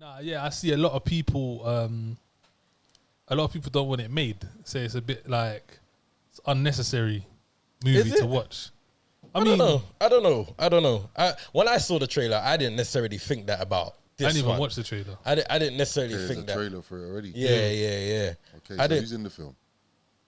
Nah, yeah, I see a lot of people. A lot of people don't want it made. Say it's a bit like it's unnecessary movie to watch. I don't know. When I saw the trailer, I didn't necessarily think that about this. I didn't even one. watch the trailer. I didn't necessarily think that. There's a trailer for it already. Yeah. Okay, so who's in the film?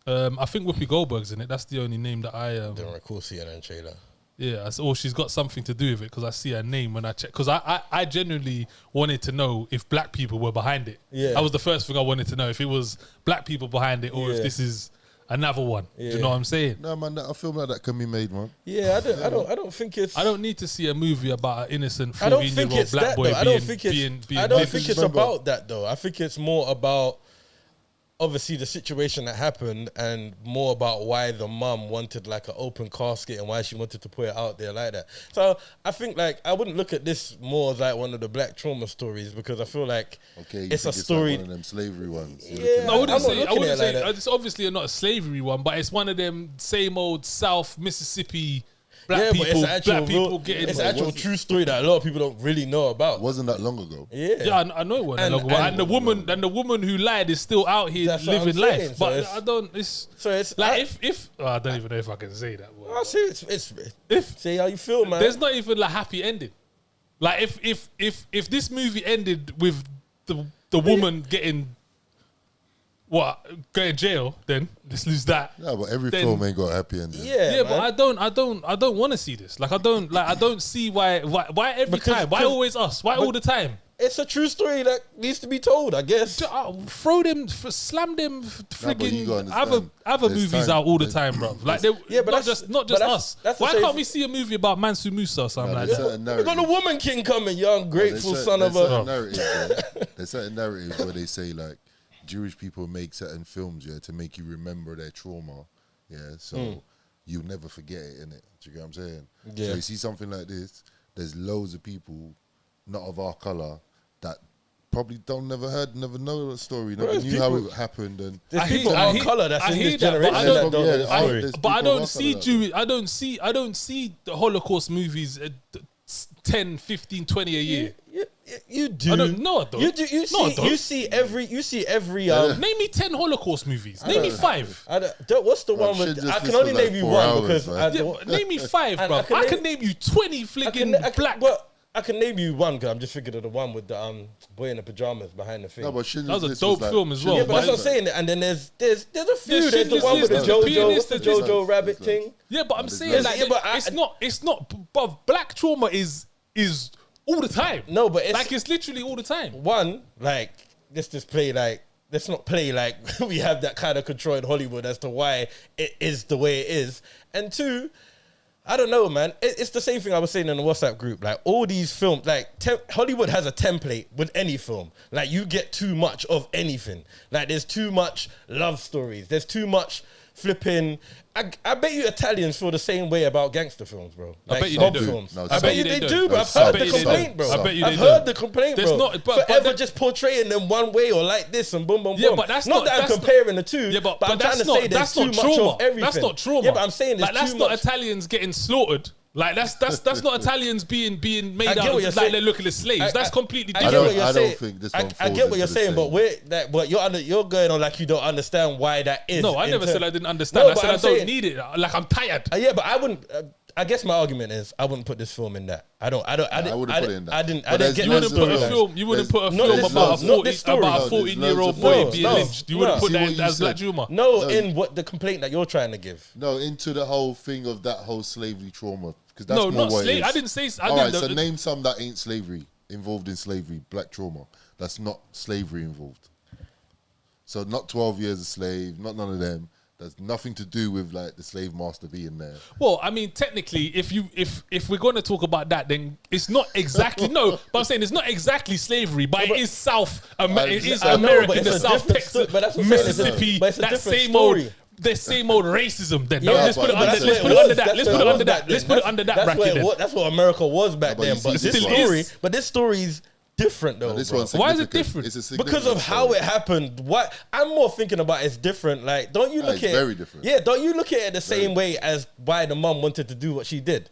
I think Whoopi Goldberg's in it. That's the only name that I Don't recall seeing a trailer. Yeah, she's got something to do with it because I see her name when I check. Because I genuinely wanted to know if black people were behind it. Yeah, that was the first thing I wanted to know, if it was black people behind it or if this is another one. Do you know what I'm saying? No, man, a film like that can be made, man. Yeah, I don't think it's. I don't need to see a movie about an innocent 14-year-old black boy I don't think it's about that though. I think it's more about obviously the situation that happened and more about why the mum wanted like an open casket and why she wanted to put it out there like that. So I think like I wouldn't look at this more as like one of the black trauma stories because I feel like it's a story. Like one of them slavery ones. Yeah, I wouldn't say it's obviously not a slavery one, but it's one of them same old South Mississippi black people getting. It's an actual true story that a lot of people don't really know about. Wasn't that long ago? Yeah, I know it wasn't long ago. And the woman who lied is still out here living life. But I don't. It's like if I don't even know if I can say that word. I see it's see how you feel, man. There's not even a happy ending. Like if this movie ended with the woman getting. Go to jail, then let's lose that. No, but every film ain't got a happy ending. Yeah, but I don't want to see this. Like I don't see why every time. Why always us? Why all the time? It's a true story that needs to be told, I guess. Slam them friggin' other movies out all the time, bro. Like not just us. Why can't we see a movie about Mansu Musa or something like that? We got the Woman King coming, you ungrateful son of a. There's certain narratives where they say like, Jewish people make certain films, to make you remember their trauma, so you'll never forget it, innit? Do you get what I'm saying? Yeah. So you see something like this, there's loads of people, not of our colour, that probably never know the story, never knew how it happened. And there's people of our colour that's in this generation that don't know the story. But I don't see Jewish, I don't see the Holocaust movies 10, 15, 20 a year. You do. I don't know. I don't. You see every. Name me 10 Holocaust movies. Name me 5. What's the one with? I can only name you one because. Name me 5, bro. I can name you 20 fligging black. I can name you one because I'm just thinking of the one with the boy in the pajamas behind the thing. No, but that was a dope film as well. Yeah, but that's what I'm saying. And then there's a few. There's the one with the Jojo Rabbit thing. Yeah, but I'm saying like it's not. But black trauma is all the time. No, but it's literally all the time. One, like let's not play like we have that kind of control in Hollywood as to why it is the way it is. And two, I don't know, man. It's the same thing I was saying in the WhatsApp group. Like all these films, like Hollywood has a template with any film. Like you get too much of anything. Like there's too much love stories. There's too much flipping. I bet you Italians feel the same way about gangster films, bro. Like I bet you they do. Films. No, I bet you they do, bro. I've heard the complaint, bro. I've heard the complaint, bro. Forever just portraying them one way or like this and boom, boom, boom. Yeah, but that's not that I'm comparing the two. Yeah, but I'm trying to say there's too much of everything. That's not trauma. Yeah, but I'm saying there's too much. That's not Italians getting slaughtered. Like that's not Italians being made out like they're looking as slaves. That's completely different. I don't think this one. I get what you're saying, but you're going on like you don't understand why that is. No, I never said I didn't understand. I said I don't need it. Like I'm tired. Yeah, but I wouldn't. I guess my argument is I wouldn't put this film in that. I wouldn't put it in that. I didn't get that story. You wouldn't put a film about a 14-year-old boy being lynched. You wouldn't put that as black humor. No, in what the complaint that you're trying to give. No, into the whole thing of that whole slavery trauma. Because that's more what it is. I didn't say. All right, so name some that ain't involved in slavery, black trauma. That's not slavery involved. So not 12 years a slave, not none of them. There's nothing to do with like the slave master being there. Well, I mean, technically, if we're going to talk about that, then it's not exactly but I'm saying it's not exactly slavery, but it is it is America, the South Texas, Mississippi, that same old. The same old racism. Then let's put it under that. Let's put it under that bracket. That's what America was back then. But this story's different though. Why is it different? Because of how it happened. What I'm more thinking about is different. Like, don't you look at it? Very different. Yeah, don't you look at it the same way as why the mum wanted to do what she did?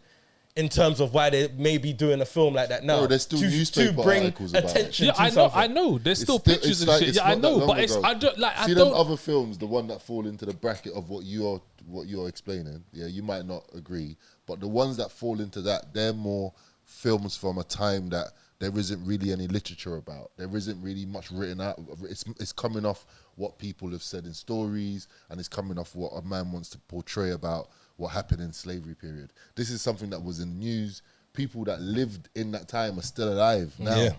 in terms of why they may be doing a film like that now. Bro, there's still newspaper to bring articles about it. attention Yeah, to I know. There's still pictures and shit. Yeah, I know, but it's I don't like. See them other films, the one that fall into the bracket of what you're explaining. Yeah, you might not agree, but the ones that fall into that, they're more films from a time that there isn't really any literature about. There isn't really much written out. It's coming off what people have said in stories, and it's coming off what a man wants to portray about what happened in slavery period. This is something that was in news. People that lived in that time are still alive now. Yeah.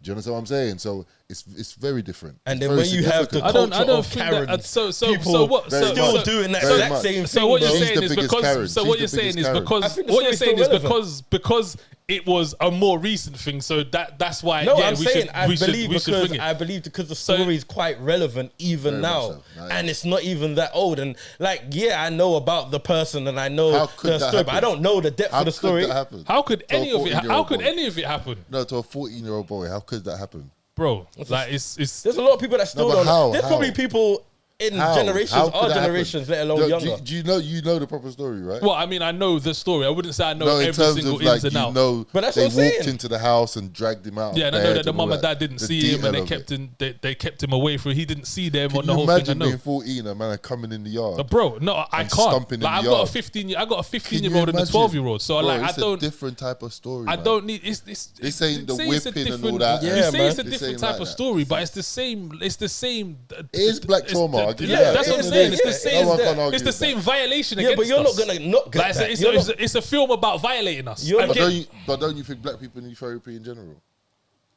Do you understand what I'm saying? So it's very different. And then when you have the culture of Karen, so what? Still doing that exact same thing. So what you're saying is because. So what you're saying is because. What you're saying is because it was a more recent thing. So that's why. No, I'm saying I believe because the story is quite relevant even now, and it's not even that old. And like, yeah, I know about the person and I know the story, but I don't know the depth of the story. How could any of it? How could any of it happen? No, to a 14-year-old boy, how could that happen? Bro, like it's there's a lot of people that still don't know. There's probably people in generations, our generations, let alone younger. Do you know the proper story, right? Well, I mean, I know the story. I wouldn't say I know every single ins and out. But that's what they walked into the house and dragged him out. Yeah, and I know that the mum and dad didn't see him, and they kept him away from. He didn't see them on the whole thing. Imagine being 14 and man coming in the yard. Bro, no, I can't. Like, I got a 15-year-old and a 12-year-old. So like, I don't. It's a different type of story. I don't need. This ain't the whipping and all that. You say it's a different type of story, but it's the same. It's the same. It is black trauma. Yeah, that's what I'm saying. It's the same. It's the same violation against us. Yeah, but you're not gonna not get that. It's a film about violating us. But don't you think black people need therapy in general?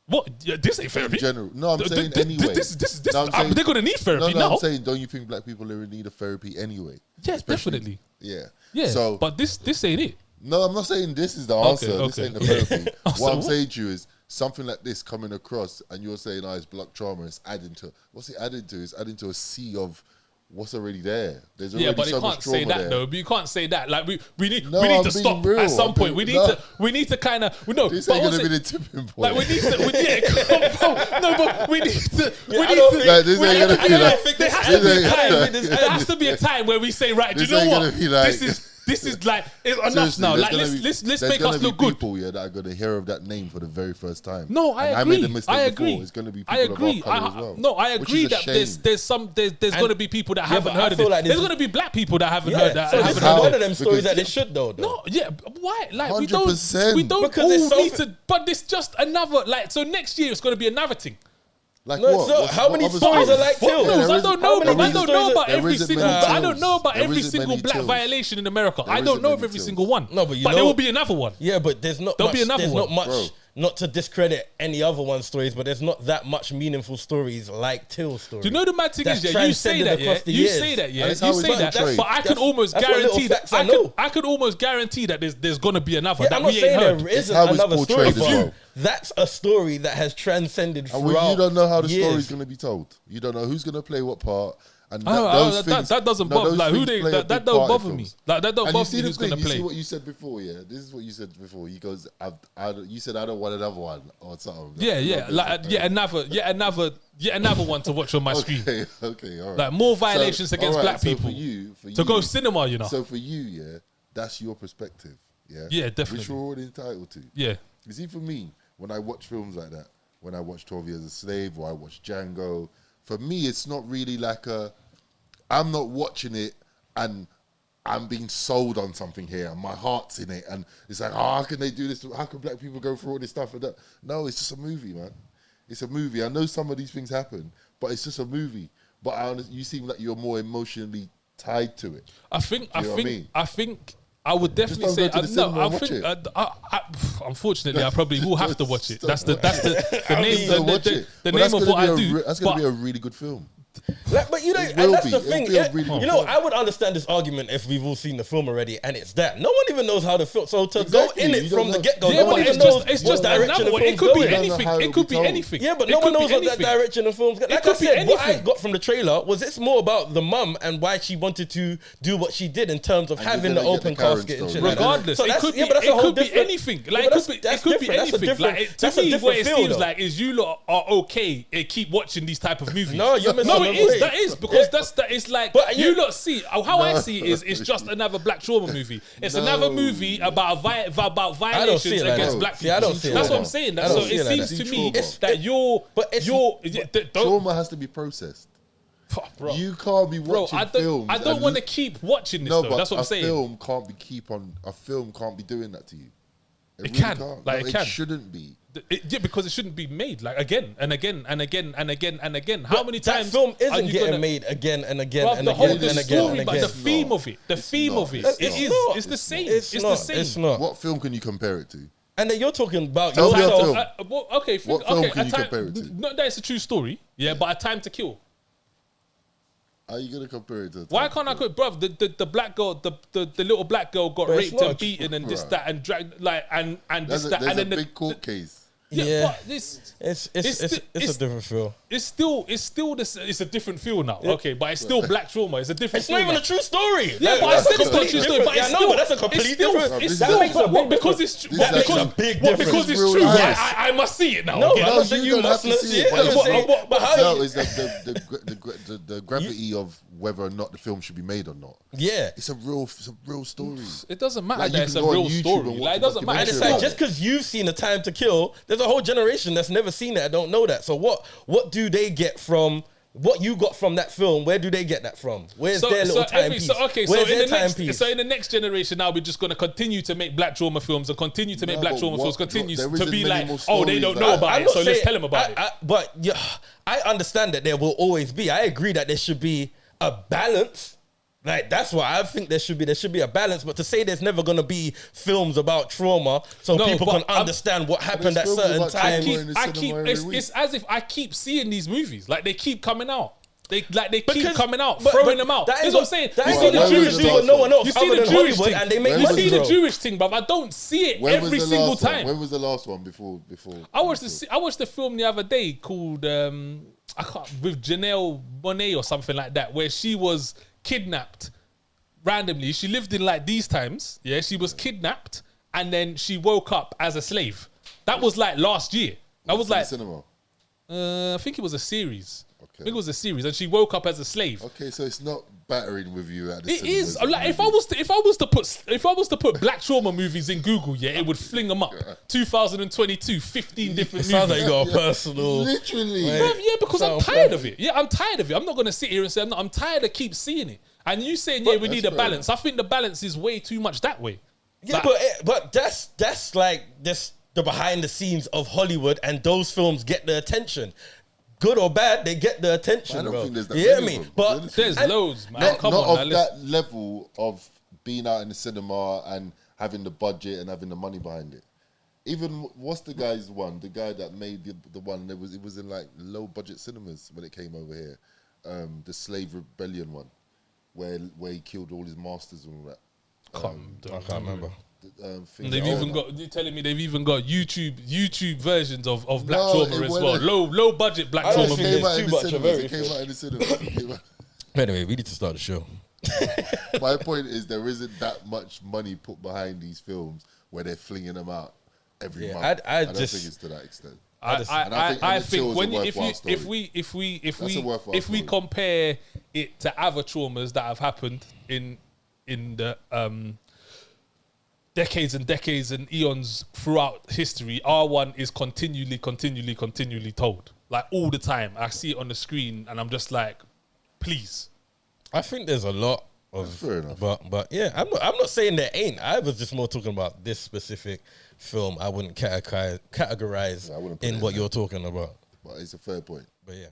What? Yeah, this ain't therapy. In general. No, I'm saying anyway. They're gonna need therapy now. I'm saying, don't you think black people are in need of therapy anyway? Yeah, definitely. Yeah. Yeah. So, but this ain't it. No, I'm not saying this is the answer. This ain't the therapy. What I'm saying to you is something like this coming across, and you're saying, it's black trauma. It's adding to. What's it adding to? It's adding to a sea of what's already there. There's already but so you much can't say that there. though. But you can't say that. Like we need to stop at some point. We need to kind of This ain't gonna be the tipping point. Like we need to. But we need to. There has to be a time where we say, right, do you know what? This is like it's enough now. Like let's make us look good. People that are gonna hear of that name for the very first time. No, I agree. I made a mistake before. It's gonna be people of our colour as well. No, I agree that there's gonna be people that haven't heard of it. There's gonna be black people that haven't heard that. So this is one of them stories that they should though. No, yeah, why? Like 100%. we don't all need to. But it's just another like. So next year it's gonna be another thing. Like what? So how many stories are like Till? I don't know about every single. I don't know about every single black violation in America. I don't know of every single one. No, but there will be another one. Yeah, but there's not. There'll be another one. There's not much. Not to discredit any other one's stories, but there's not that much meaningful stories like Till's story. Do you know the mad thing is? Yeah, you say that. Yeah, you say that. Yeah, you say that. But I can almost guarantee that. I could almost guarantee that there's gonna be another that we ain't heard. There isn't another story, but that's a story that has transcended throughout. You don't know how the story's gonna be told. You don't know who's gonna play what part. And that doesn't bother. Like who that don't bother me. Like that don't bother me. Who's gonna play? You see what you said before? Yeah, this is what you said before. He goes, you said I don't want another one or something. Yeah, like yet another one to watch on my screen. Okay, all right. Like more violations against black people. For you, go cinema, you know. So for you, yeah, that's your perspective. Yeah, definitely. Which you're already entitled to. Yeah. You see, for me, when I watch films like that, when I watch 12 Years a Slave or I watch Django, for me, it's not really like I'm not watching it and I'm being sold on something here and my heart's in it and it's like, how can they do this? How can black people go through all this stuff? And that? No, it's just a movie, man. It's a movie. I know some of these things happen, but it's just a movie. But you seem like you're more emotionally tied to it. I think I would definitely say unfortunately I probably will have to watch it. That's the name of what I do. That's going to be a really good film. But you know, and that's the thing. You know, I would understand this argument if we've all seen the film already, and it's that no one even knows how the film. So to go in it from the get go, no one even knows what direction the film's going. It could be anything. It could be anything. Yeah, but no one knows what that direction the film's going. Like I said, what I got from the trailer was it's more about the mum and why she wanted to do what she did in terms of having the open casket and shit. Regardless, it could be anything. Like it could be anything. Like to me, what it seems like is you lot are okay and keep watching these type of movies. No, you're missing. That is because it's like you lot see how I see it is it's just another black trauma movie. It's another movie about violations against black people. I don't see it. That's what I'm saying. So it seems to me that trauma has to be processed. Bro. You can't be watching films. I don't want to keep watching this. Though. That's what I'm saying. A film can't be doing that to you. It can. It shouldn't be. Because it shouldn't be made like again and again and again and again and again. How many times that film isn't getting made again and again and again and again? But the theme of it, it's the same. It's the same. It's not. What film can you compare it to? And then you're talking about Tell me a film. What film can you compare it to? Not that it's a true story, but A Time to Kill. Are you gonna compare it to? Why can't I? Bruv, the black girl, the little black girl got raped and beaten and this that and dragged and this that and then a big court case. Yeah, but it's a different feel. It's still this. It's a different feel now. Yeah. Okay, but it's still black trauma. It's a different. It's not even a true story. Yeah, but I said it's not a true story. But but that's a complete different. It's still because it's because it's true. I must see it now. No, I'm not saying you must see it. But how is the gravity of whether or not the film should be made or not? Yeah, it's a real story. It doesn't matter that it's a real story. Like, it doesn't matter. And it's like just because you've seen A Time to Kill, there's a whole generation that's never seen it. I don't know that. So what do they get from what you got from that film? Where do they get that from? Where's their little timepiece? So in the next generation now, we're just going to continue to make black trauma films and continue to make black trauma films. Continue to be like, oh, they don't know about it, so let's tell them about it. But yeah, I understand that there will always be. I agree that there should be a balance. Like, that's what I think there should be a balance. But to say there's never going to be films about trauma so people can understand what happened at certain times. It's as if I keep seeing these movies. Like, they keep coming out. They keep coming out, throwing them out. That's what I'm saying. You see the Jewish thing. No one else. You see the Jewish thing. And they make you see the Jewish thing, but I don't see it every single time. When was the last one before? I watched the film the other day called with Janelle Monáe or something like that, where she was kidnapped randomly. She lived in like these times. Yeah, she was kidnapped and then she woke up as a slave. That was like last year. That was like cinema. I think it was a series. Okay. I think it was a series, and she woke up as a slave. Okay, so it's not battering with you at the cinema. It is. Like, if I was to put black trauma movies in Google, it would fling them up. 2022, 15 different movies. Sounds like you got a personal. Literally. Yeah, because I'm tired of it. Yeah, I'm tired of it. I'm not gonna sit here and say I'm tired of keep seeing it. And you saying we need a balance. I think the balance is way too much that way. Yeah, but that's like this the behind the scenes of Hollywood, and those films get the attention. Good or bad, they get the attention. I don't think there's that. You hear me? But there's loads, man. Not of that level of being out in the cinema and having the budget and having the money behind it. Even what's the guy's one? The guy that made the one it was in like low budget cinemas when it came over here. The Slave Rebellion one, where he killed all his masters and all that. I can't remember. They've even got. You're telling me they've even got YouTube versions of black trauma as well. Low budget black trauma. It came out in the cinema. Anyway, we need to start the show. My point is there isn't that much money put behind these films where they're flinging them out every month. I don't think it's to that extent. I think when if we compare it to other traumas that have happened in the decades and decades and eons throughout history, our one is continually told, like all the time. I see it on the screen and I'm just like, please. I think there's a lot of, fair enough. But yeah, I'm not saying there ain't. I was just more talking about this specific film. I wouldn't categorize in what you're talking about. But it's a fair point. But yeah.